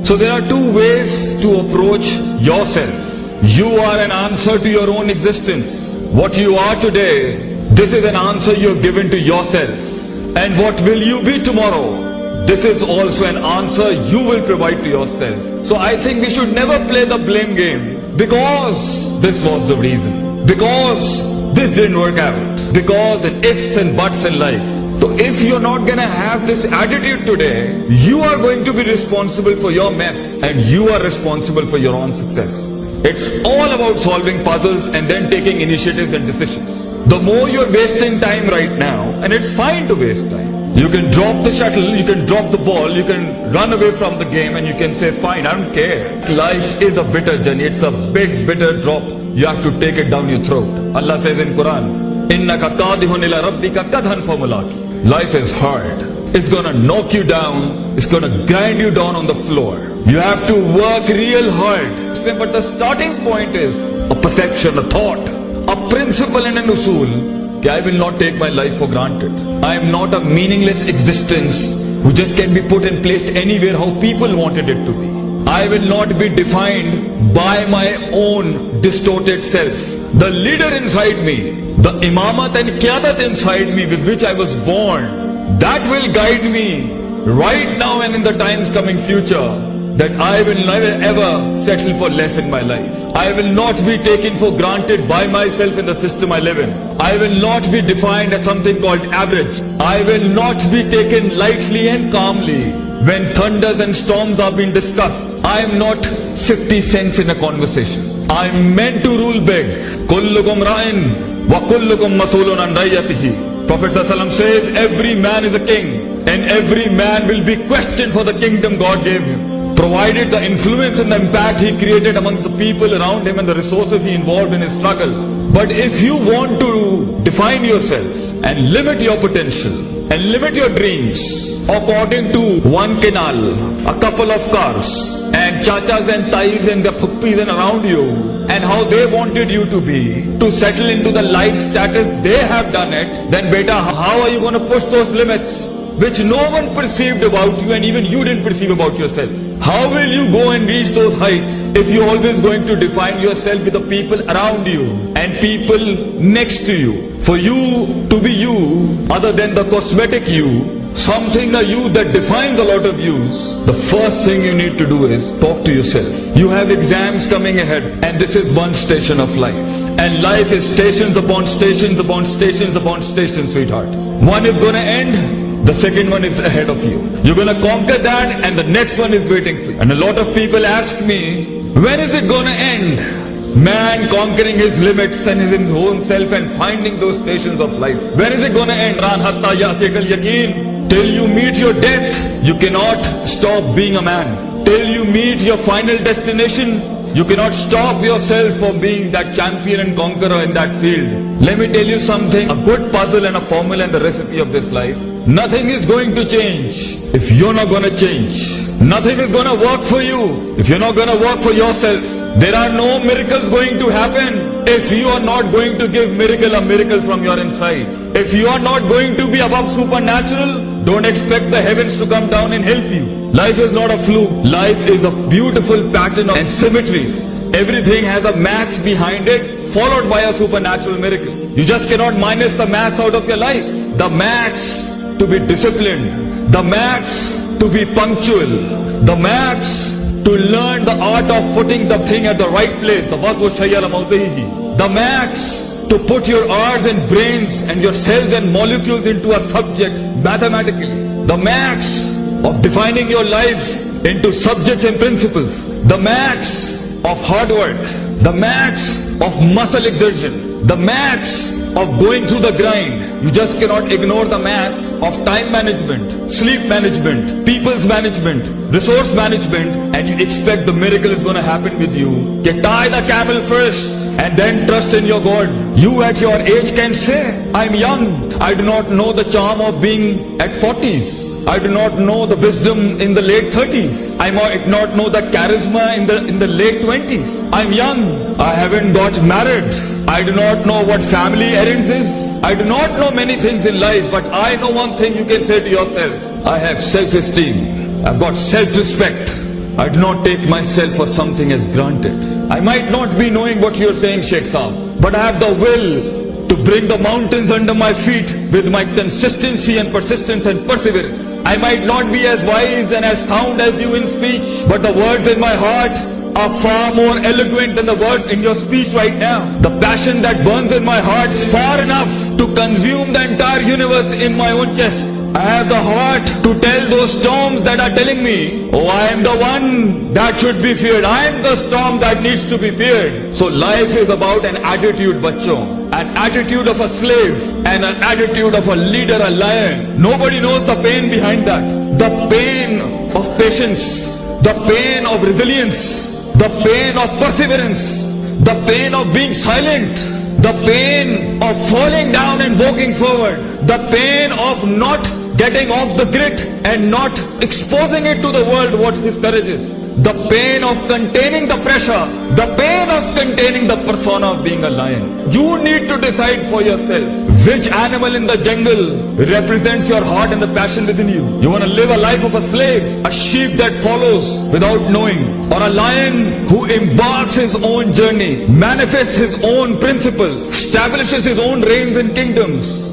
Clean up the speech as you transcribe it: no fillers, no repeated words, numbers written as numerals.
So there are two ways to approach yourself. You are an answer to your own existence. What you are today, this is an answer you have given to yourself. And what will you be tomorrow? This is also an answer you will provide to yourself. So I think we should never play the blame game. Because this was the reason. Because this didn't work out. Because and ifs and buts in life. So if you're not gonna have this attitude today, you are going to be responsible for your mess. And you are responsible for your own success. It's all about solving puzzles and then taking initiatives and decisions. The more you're wasting time right now, and it's fine to waste time. You can drop the shuttle, you can drop the ball, you can run away from the game and you can say, fine, I don't care. Life is a bitter journey, it's a big bitter drop. You have to take it down your throat. Allah says in Quran, إِنَّكَ قَادِهٌ إِلَىٰ رَبِّكَ قَدْهًا فَمُلَاقِي. Life is hard. It's gonna knock you down, it's gonna grind you down on the floor. You have to work real hard. But the starting point is a perception, a thought, a principle and an usul. I will not take my life for granted. I am not a meaningless existence who just can be put and placed anywhere how people wanted it to be. I will not be defined by my own distorted self. The leader inside me, the imamat and qiyadat inside me with which I was born, that will guide me right now and in the times coming future. That I will never ever settle for less in my life. I will not be taken for granted by myself in the system I live in. I will not be defined as something called average. I will not be taken lightly and calmly when thunders and storms are being discussed. I am not 50 cents in a conversation. I am meant to rule big. Kullukum ra'in wa kullukum mas'ulun an ra'iyatihi. Prophet ﷺ says every man is a king and every man will be questioned for the kingdom God gave him. Provided the influence and the impact he created amongst the people around him and the resources he involved in his struggle. But if you want to define yourself and limit your potential and limit your dreams according to one canal, a couple of cars and chachas and tais and the phuppis and around you and how they wanted you to be, to settle into the life status they have done it, then beta, how are you going to push those limits which no one perceived about you and even you didn't perceive about yourself? How will you go and reach those heights if you're always going to define yourself with the people around you and people next to you? For you to be you, other than the cosmetic you, something a you that defines a lot of yous, the first thing you need to do is talk to yourself. You have exams coming ahead and this is one station of life. And life is stations upon stations upon stations upon stations, sweethearts. One is gonna end, the second one is ahead of you. You're gonna conquer that and the next one is waiting for you. And a lot of people ask me, when is it gonna end? Man conquering his limits and his own self and finding those stations of life. When is it gonna end? Till you meet your death, you cannot stop being a man. Till you meet your final destination, you cannot stop yourself from being that champion and conqueror in that field. Let me tell you something, a good puzzle and a formula and the recipe of this life. Nothing is going to change if you're not going to change. Nothing is going to work for you if you're not going to work for yourself. There are no miracles going to happen if you are not going to give a miracle from your inside. If you are not going to be above supernatural, don't expect the heavens to come down and help you. Life is not a fluke. Life is a beautiful pattern and symmetries. Everything has a maths behind it, followed by a supernatural miracle. You just cannot minus the maths out of your life. The maths to be disciplined, the maths to be punctual, the maths to learn the art of putting the thing at the right place, the maths to put your arms and brains and your cells and molecules into a subject mathematically, the maths of defining your life into subjects and principles, the maths of hard work, the maths of muscle exertion, the maths of going through the grind. You just cannot ignore the maths of time management, sleep management, people's management, resource management, and you expect the miracle is going to happen with you. You tie the camel first and then trust in your God. You at your age can say, I'm young. I do not know the charm of being at 40s. I do not know the wisdom in the late 30s. I might not know the charisma in the late 20s. I'm young. I haven't got married. I do not know what family errands is. I do not know many things in life, but I know one thing you can say to yourself. I have self-esteem. I've got self-respect. I do not take myself for something as granted. I might not be knowing what you are saying, Sheikh Saab, but I have the will to bring the mountains under my feet with my consistency and persistence and perseverance. I might not be as wise and as sound as you in speech, but the words in my heart are far more eloquent than the words in your speech right now. The passion that burns in my heart is far enough to consume the entire universe in my own chest. I have the heart to tell those storms that are telling me, oh, I am the one that should be feared. I am the storm that needs to be feared. So life is about an attitude, bachcho. An attitude of a slave and an attitude of a leader, a lion. Nobody knows the pain behind that. The pain of patience, the pain of resilience, the pain of perseverance, the pain of being silent, the pain of falling down and walking forward, the pain of not getting off the grit and not exposing it to the world what his courage is. The pain of containing the pressure, the pain of containing the persona of being a lion. You need to decide for yourself which animal in the jungle represents your heart and the passion within you. You want to live a life of a slave, a sheep that follows without knowing, or a lion who embarks his own journey, manifests his own principles, establishes his own reigns and kingdoms.